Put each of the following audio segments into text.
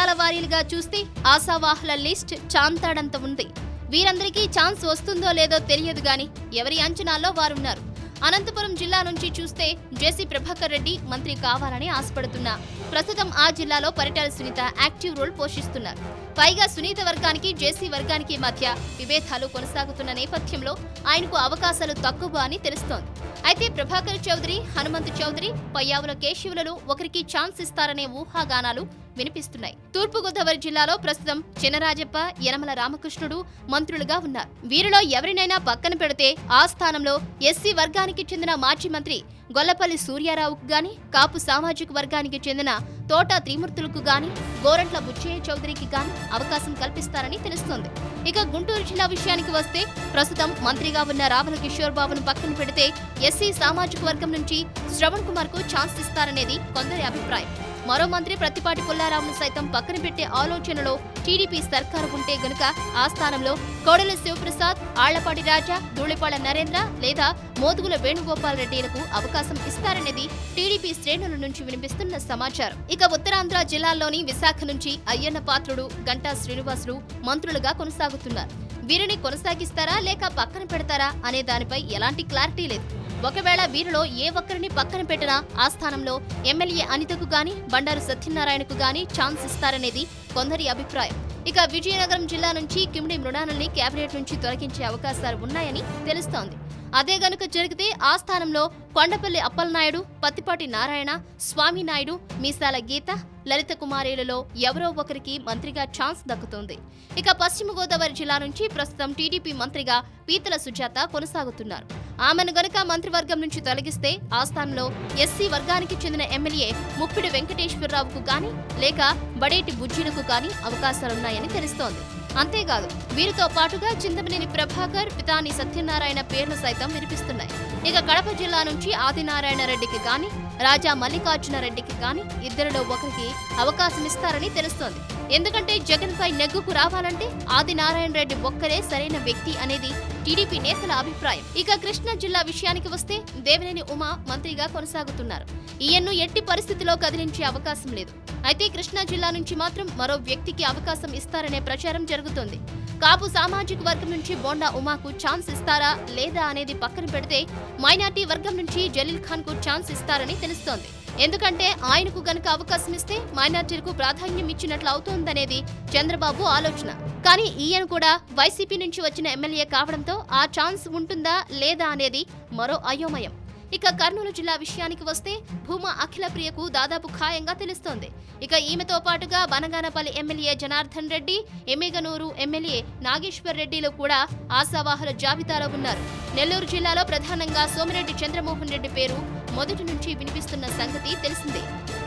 జిల్లాల వారీలుగా చూస్తే ఆశావాహుల లిస్ట్ చాంతాడంత ఉంది. వీరందరికీ ఛాన్స్ వస్తుందో లేదో తెలియదు గాని ఎవరి అంచనాల్లో వారున్నారు. అనంతపురం జిల్లా నుంచి చూస్తే జేసీ ప్రభాకర్ రెడ్డి మంత్రి కావాలని ఆశపడుతున్నా ప్రస్తుతం ఆ జిల్లాలో పరిటాల సునీత యాక్టివ్ రోల్ పోషిస్తున్నారు. పైగా సునీత వర్గానికి జేసీ వర్గానికి మధ్య విభేదాలు కొనసాగుతున్న నేపథ్యంలో ఆయనకు అవకాశాలు తక్కువ అని తెలుస్తోంది. అయితే ప్రభాకర్ చౌదరి, హనుమంతు చౌదరి, పయ్యావుల కేశవులలో ఒకరికి ఛాన్స్ ఇస్తారనే ఊహాగానాలు వినిపిస్తున్నాయి. తూర్పుగోదావరి జిల్లాలో ప్రస్తుతం చినరాజప్ప, యనమల రామకృష్ణుడు మంత్రులుగా ఉన్నారు. వీరిలో ఎవరినైనా పక్కన పెడితే ఆ స్థానంలో ఎస్సీ వర్గానికి చెందిన మాజీ మంత్రి గొల్లపల్లి సూర్యారావుకు గాని, కాపు సామాజిక వర్గానికి చెందిన తోట త్రిమూర్తులకు గాని, గోరంట్ల బుచ్చయ్య చౌదరికి గాని అవకాశం కల్పిస్తారని తెలుస్తోంది. ఇక గుంటూరు జిల్లా విషయానికి వస్తే ప్రస్తుతం మంత్రిగా ఉన్న రావల కిషోర్ బాబును పక్కన పెడితే ఎస్సీ సామాజిక వర్గం నుంచి శ్రవణ్ కుమార్ కు ఛాన్స్ ఇస్తారనేది కొందరి అభిప్రాయం. మరో మంత్రి ప్రత్తిపాటి పుల్లారావును సైతం పక్కన పెట్టే ఆలోచనలో టీడీపీ సర్కారు ఉంటే గనుక ఆ స్థానంలో కోడెల శివప్రసాద్, ఆళ్లపాటి రాజా, ధూళిపాళ్ల నరేంద్ర లేదా మోదుగుల వేణుగోపాల్ రెడ్డిలకు అవకాశం ఇస్తారనేది టీడీపీ శ్రేణుల నుంచి వినిపిస్తున్న సమాచారం. ఇక ఉత్తరాంధ్ర జిల్లాల్లోని విశాఖ నుంచి అయ్యన్న పాత్రుడు, గంటా శ్రీనివాసులు మంత్రులుగా కొనసాగుతున్నారు. వీరిని కొనసాగిస్తారా లేక పక్కన పెడతారా అనే దానిపై ఎలాంటి క్లారిటీ లేదు. ఒకవేళ వీరిలో ఏ ఒక్కరిని పక్కన పెట్టినా ఆ స్థానంలో ఎమ్మెల్యే అనితకు గాని, బండారు సత్యనారాయణకు గాని ఛాన్స్ ఇస్తారనేది కొందరి అభిప్రాయం. ఇక విజయనగరం జిల్లా నుంచి కిమిడి మృణాల్ని కేబినెట్ నుంచి తొలగించే అవకాశాలు ఉన్నాయని తెలుస్తోంది. అదే గనుక జరిగితే ఆ స్థానంలో కొండపల్లి అప్పలనాయుడు, పత్తిపాటి నారాయణ, స్వామినాయుడు, మీసాల గీత, లలిత కుమారీలలో ఎవరో ఒకరికి మంత్రిగా ఛాన్స్ దక్కుతుంది. ఇక పశ్చిమ గోదావరి జిల్లా నుంచి ప్రస్తుతం టీడీపీ మంత్రిగా పీతల సుజాత కొనసాగుతున్నారు. ఆమెను గనుక మంత్రివర్గం నుంచి తొలగిస్తే ఆ స్థానంలో ఎస్సీ వర్గానికి చెందిన ఎమ్మెల్యే ముప్పిడి వెంకటేశ్వరరావుకు గాని లేక బడేటి బుజ్జీలకు గాని అవకాశాలున్నాయని తెలుస్తోంది. అంతేకాదు వీరితో పాటుగా చింతమనేని ప్రభాకర్, పితాని సత్యనారాయణ పేర్లు సైతం వినిపిస్తున్నాయి. ఇక కడప జిల్లా నుంచి ఆదినారాయణ రెడ్డికి గాని, రాజా మల్లికార్జున రెడ్డికి గాని ఇద్దరిలో ఒకరికి అవకాశం ఇస్తారని తెలుస్తోంది. ఎందుకంటే జగన్ పై నెగ్గుకు రావాలంటే ఆదినారాయణ రెడ్డి ఒక్కరే సరైన వ్యక్తి అనేది టీడీపీ నేతల అభిప్రాయం. ఇక కృష్ణా జిల్లా విషయానికి వస్తే దేవినేని ఉమా మంత్రిగా కొనసాగుతున్నారు. ఈయన్ను ఎట్టి పరిస్థితిలో కదిలించే అవకాశం లేదు. అయితే కృష్ణా జిల్లా నుంచి మాత్రం మరో వ్యక్తికి అవకాశం ఇస్తారనే ప్రచారం జరుగుతోంది. కాపు సామాజిక వర్గం నుంచి బోండా ఉమాకు ఛాన్స్ ఇస్తారా లేదా అనేది పక్కన పెడితే మైనార్టీ వర్గం నుంచి జలీల్ ఖాన్ కు ఛాన్స్ ఇస్తారని తెలుస్తోంది. ఎందుకంటే ఆయనకు గనక అవకాశం ఇస్తే మైనార్టీలకు ప్రాధాన్యం ఇచ్చినట్లు అవుతోందనేది చంద్రబాబు ఆలోచన. కానీ ఈయన కూడా వైసీపీ నుంచి వచ్చిన ఎమ్మెల్యే కావడంతో ఆ ఛాన్స్ ఉంటుందా లేదా అనేది మరో అయోమయం. ఇక కర్నూలు జిల్లా విషయానికి వస్తే భూమా అఖిల ప్రియకు దాదాపు ఖాయంగా తెలుస్తోంది. ఇక ఈమెతో పాటుగా బనగానపల్లి ఎమ్మెల్యే జనార్దన్ రెడ్డి, ఎమ్మిగనూరు ఎమ్మెల్యే నాగేశ్వర్ రెడ్డిలు కూడా ఆశావాహుల జాబితాలో ఉన్నారు. నెల్లూరు జిల్లాలో ప్రధానంగా సోమిరెడ్డి చంద్రమోహన్ రెడ్డి పేరు మొదటి నుంచి వినిపిస్తున్న సంగతి తెలిసిందే.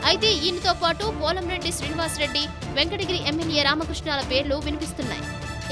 అయితే ఈయనతో పాటు పోలంరెడ్డి శ్రీనివాస్ రెడ్డి, వెంకటగిరి ఎమ్మెల్యే రామకృష్ణాల పేర్లు వినిపిస్తున్నాయి.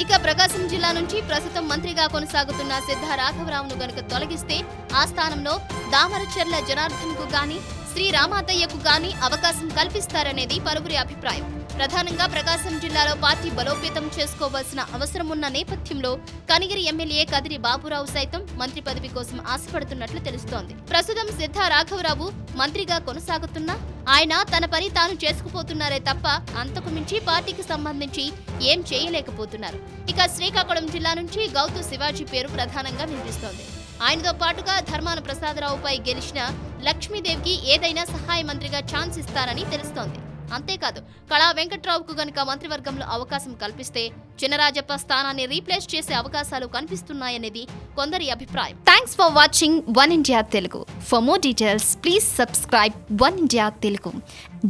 ఇక ప్రకాశం జిల్లా నుంచి ప్రస్తుతం మంత్రిగా కొనసాగుతున్న సిద్ధ రాఘవరావును గనుక తొలగిస్తే ఆ స్థానంలో దామరచెర్ల జనార్దన్ కు గాని, శ్రీ రామాతయ్యకు గాని అవకాశం కల్పిస్తారనేది పలువురి అభిప్రాయం. ప్రధానంగా ప్రకాశం జిల్లాలో పార్టీ బలోపేతం చేసుకోవాల్సిన అవసరం ఉన్న నేపథ్యంలో కనిగిరి ఎమ్మెల్యే కదిరి బాబురావు సైతం మంత్రి పదవి కోసం ఆశపడుతున్నట్లు తెలుస్తోంది. ప్రస్తుతం సిద్ధ రాఘవరావు మంత్రిగా కొనసాగుతున్నా ఆయన తన పని తాను చేసుకుపోతున్నారే తప్ప అంతకు మించి పార్టీకి సంబంధించి ఏం చేయలేకపోతున్నారు. ఇక శ్రీకాకుళం జిల్లా నుంచి గౌతు శివాజీ పేరు ప్రధానంగా వినిపిస్తోంది. ఆయనతో పాటుగా ధర్మాన ప్రసాదరావుపై గెలిచిన లక్ష్మీదేవికి ఏదైనా సహాయ మంత్రిగా ఛాన్స్ ఇస్తారని తెలుస్తోంది. అంతేకాదు కళా వెంకట్రావుకు గనుక మంత్రివర్గంలో అవకాశం కల్పిస్తే చినరాజప్ప స్థానాన్ని రీప్లేస్ చేసే అవకాశాలు కనిపిస్తున్నాయనేది కొందరి అభిప్రాయం. Thanks for watching one India Telugu. For more details please subscribe one India Telugu.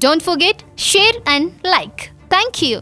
Don't forget, share and like. Thank you.